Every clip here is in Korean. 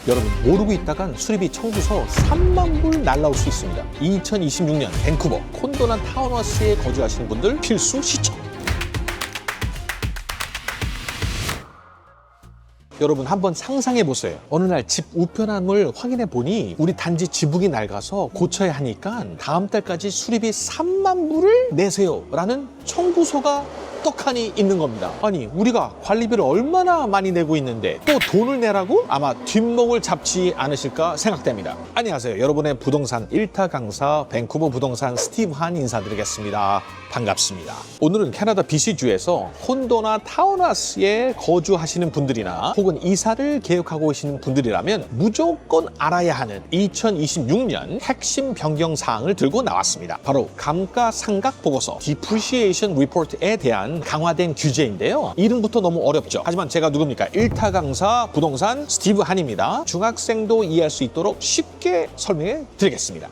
여러분 모르고 있다간 수리비 청구서 3만 불 날라올 수 있습니다. 2026년 밴쿠버 콘도나 타운하우스에 거주하시는 분들 필수 시청. 여러분 한번 상상해 보세요. 어느 날 집 우편함을 확인해 보니 우리 단지 지붕이 낡아서 고쳐야 하니까 다음 달까지 수리비 3만 불을 내세요 라는 청구서가 떡하니 있는 겁니다. 아니 우리가 관리비를 얼마나 많이 내고 있는데 또 돈을 내라고? 아마 뒷목을 잡지 않으실까 생각됩니다. 안녕하세요. 여러분의 부동산 1타 강사 밴쿠버 부동산 스티브 한 인사드리겠습니다. 반갑습니다. 오늘은 캐나다 BC주에서 콘도나 타운하우스에 거주하시는 분들이나 혹은 이사를 계획하고 계시는 분들이라면 무조건 알아야 하는 2026년 핵심 변경 사항을 들고 나왔습니다. 바로 감가상각 보고서 Depreciation Report에 대한 강화된 규제인데요. 이름부터 너무 어렵죠. 하지만 제가 누굽니까? 1타 강사 부동산 스티브 한입니다. 중학생도 이해할 수 있도록 쉽게 설명해 드리겠습니다.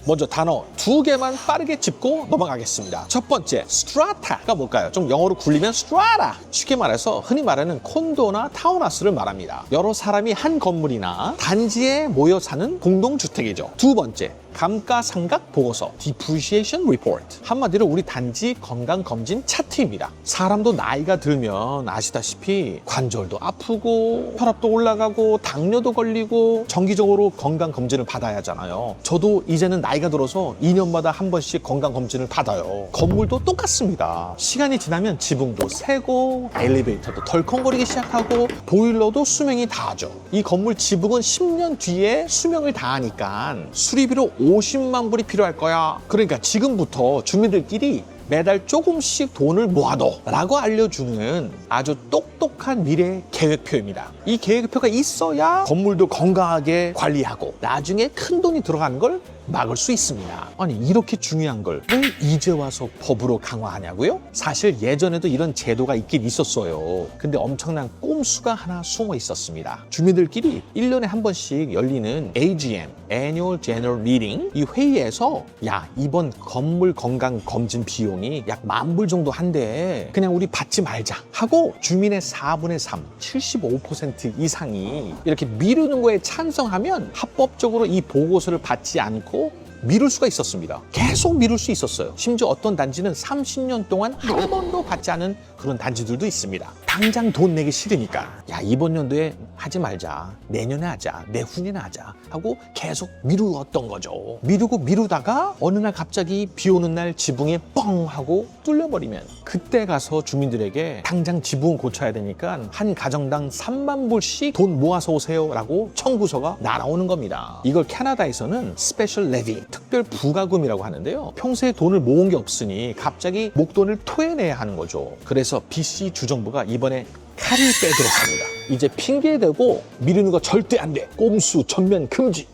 먼저 단어 2개만 빠르게 짚고 넘어가겠습니다. 첫 번째, 스트라타가 뭘까요? 좀 영어로 굴리면 스트라타. 쉽게 말해서 흔히 말하는 콘도나 타운하우스를 말합니다. 여러 사람이 한 건물이나 단지에 모여 사는 공동주택이죠. 두 번째, 감가상각 보고서 Depreciation Report. 한마디로 우리 단지 건강검진 차트입니다. 사람도 나이가 들면 아시다시피 관절도 아프고 혈압도 올라가고 당뇨도 걸리고 정기적으로 건강검진을 받아야 하잖아요. 저도 이제는 나이가 들어서 2년마다 한 번씩 건강검진을 받아요. 건물도 똑같습니다. 시간이 지나면 지붕도 새고 엘리베이터도 덜컹거리기 시작하고 보일러도 수명이 다하죠. 이 건물 지붕은 10년 뒤에 수명을 다하니까 수리비로 50만 불이 필요할 거야. 그러니까 지금부터 주민들끼리 매달 조금씩 돈을 모아둬 라고 알려주는 아주 똑똑한 미래 계획표입니다. 이 계획표가 있어야 건물도 건강하게 관리하고 나중에 큰 돈이 들어가는 걸 막을 수 있습니다. 아니 이렇게 중요한 걸 왜 이제 와서 법으로 강화하냐고요? 사실 예전에도 이런 제도가 있긴 있었어요. 근데 엄청난 꼼수가 하나 숨어 있었습니다. 주민들끼리 1년에 한 번씩 열리는 AGM, Annual General Meeting, 이 회의에서 야 이번 건물 건강 검진 비용이 약 10,000불 정도 한대. 그냥 우리 받지 말자 하고 주민의 4분의 3, 75% 이상이 이렇게 미루는 거에 찬성하면 합법적으로 이 보고서를 받지 않고 미룰 수가 있었습니다. 계속 미룰 수 있었어요. 심지어 어떤 단지는 30년 동안 한 번도 받지 않은 그런 단지들도 있습니다. 당장 돈 내기 싫으니까 야 이번 연도에 하지 말자, 내년에 하자, 내후년에 하자 하고 계속 미루었던 거죠. 미루다가 어느 날 갑자기 비 오는 날 지붕에 뻥 하고 뚫려버리면 그때 가서 주민들에게 당장 지붕 고쳐야 되니까 한 가정당 3만 불씩 돈 모아서 오세요 라고 청구서가 날아오는 겁니다. 이걸 캐나다에서는 스페셜 레비, 특별 부가금이라고 하는데요. 평소에 돈을 모은 게 없으니 갑자기 목돈을 토해내야 하는 거죠. 그래서 BC 주정부가 이번에 칼을 빼들었습니다. 이제 핑계대고 미루는 거 절대 안 돼. 꼼수 전면 금지.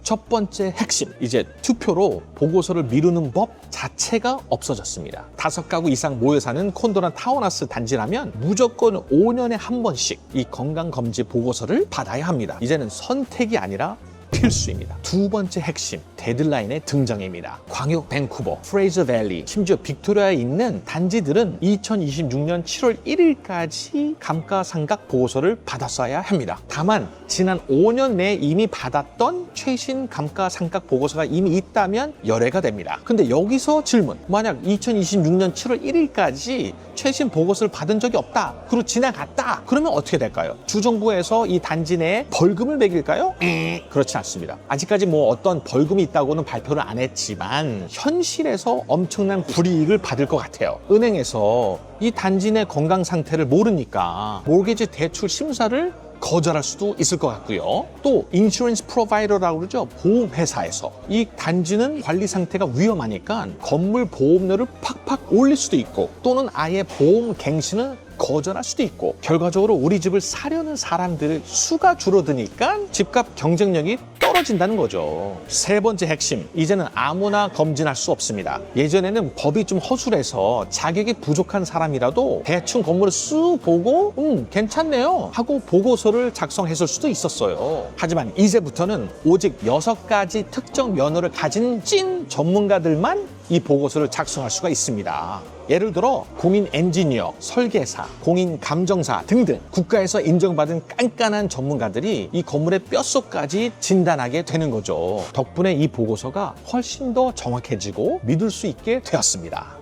첫 번째 핵심, 이제 투표로 보고서를 미루는 법 자체가 없어졌습니다. 5가구 이상 모여 사는 콘도나 타운하우스 단지라면 무조건 5년에 한 번씩 이 건강검진 보고서를 받아야 합니다. 이제는 선택이 아니라 필수입니다. 두 번째 핵심, 데드라인의 등장입니다. 광역 밴쿠버, 프레이저 밸리, 심지어 빅토리아에 있는 단지들은 2026년 7월 1일까지 감가상각 보고서를 받았어야 합니다. 다만 지난 5년 내에 이미 받았던 최신 감가상각 보고서가 이미 있다면 열애가 됩니다. 근데 여기서 질문, 만약 2026년 7월 1일까지 최신 보고서를 받은 적이 없다, 그리고 지나갔다, 그러면 어떻게 될까요? 주정부에서 이 단지 내에 벌금을 매길까요? 그렇지 않습니다. 아직까지 뭐 어떤 벌금이 있다고는 발표를 안 했지만 현실에서 엄청난 불이익을 받을 것 같아요. 은행에서 이 단지 내 건강 상태를 모르니까 모르게지 대출 심사를 거절할 수도 있을 것 같고요. 또 인슈런스 프로바이더라고 그러죠. 보험회사에서 이 단지는 관리 상태가 위험하니까 건물 보험료를 팍팍 올릴 수도 있고 또는 아예 보험 갱신을 거절할 수도 있고 결과적으로 우리 집을 사려는 사람들의 수가 줄어드니까 집값 경쟁력이 떨어진다는 거죠. 세 번째 핵심, 이제는 아무나 검진할 수 없습니다. 예전에는 법이 좀 허술해서 자격이 부족한 사람이라도 대충 건물을 쓱 보고 괜찮네요 하고 보고서를 작성했을 수도 있었어요. 하지만 이제부터는 오직 6가지 특정 면허를 가진 찐 전문가들만 이 보고서를 작성할 수가 있습니다. 예를 들어 공인 엔지니어, 설계사, 공인 감정사 등등 국가에서 인정받은 깐깐한 전문가들이 이 건물의 뼛속까지 진단하게 되는 거죠. 덕분에 이 보고서가 훨씬 더 정확해지고 믿을 수 있게 되었습니다.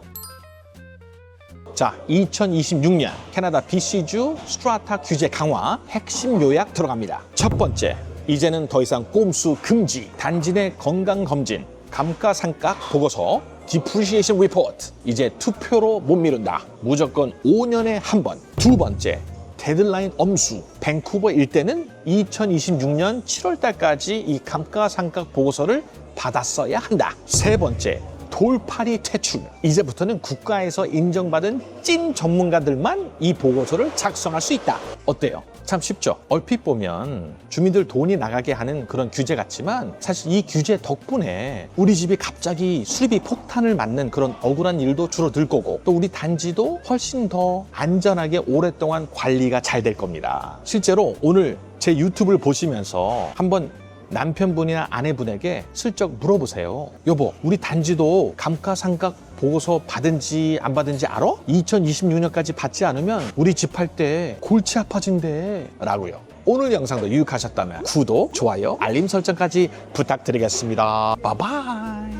자, 2026년 캐나다 BC주 스트라타 규제 강화 핵심 요약 들어갑니다. 첫 번째, 이제는 더 이상 꼼수 금지, 단지 내 건강검진, 감가상각 보고서, 디프리시에이션 리포트, 이제 투표로 못 미룬다. 무조건 5년에 한 번. 두 번째, 데드라인 엄수. 밴쿠버 일대는 2026년 7월 달까지 이 감가상각 보고서를 받았어야 한다. 세 번째, 돌팔이 퇴출. 이제부터는 국가에서 인정받은 찐 전문가들만 이 보고서를 작성할 수 있다. 어때요? 참 쉽죠? 얼핏 보면 주민들 돈이 나가게 하는 그런 규제 같지만 사실 이 규제 덕분에 우리 집이 갑자기 수리비 폭탄을 맞는 그런 억울한 일도 줄어들 거고 또 우리 단지도 훨씬 더 안전하게 오랫동안 관리가 잘 될 겁니다. 실제로 오늘 제 유튜브를 보시면서 한번 남편분이나 아내분에게 슬쩍 물어보세요. 여보, 우리 단지도 감가상각 보고서 받은지 안 받은지 알아? 2026년까지 받지 않으면 우리 집 할 때 골치 아파진대 라고요. 오늘 영상도 유익하셨다면 구독, 좋아요, 알림 설정까지 부탁드리겠습니다. 바이바이.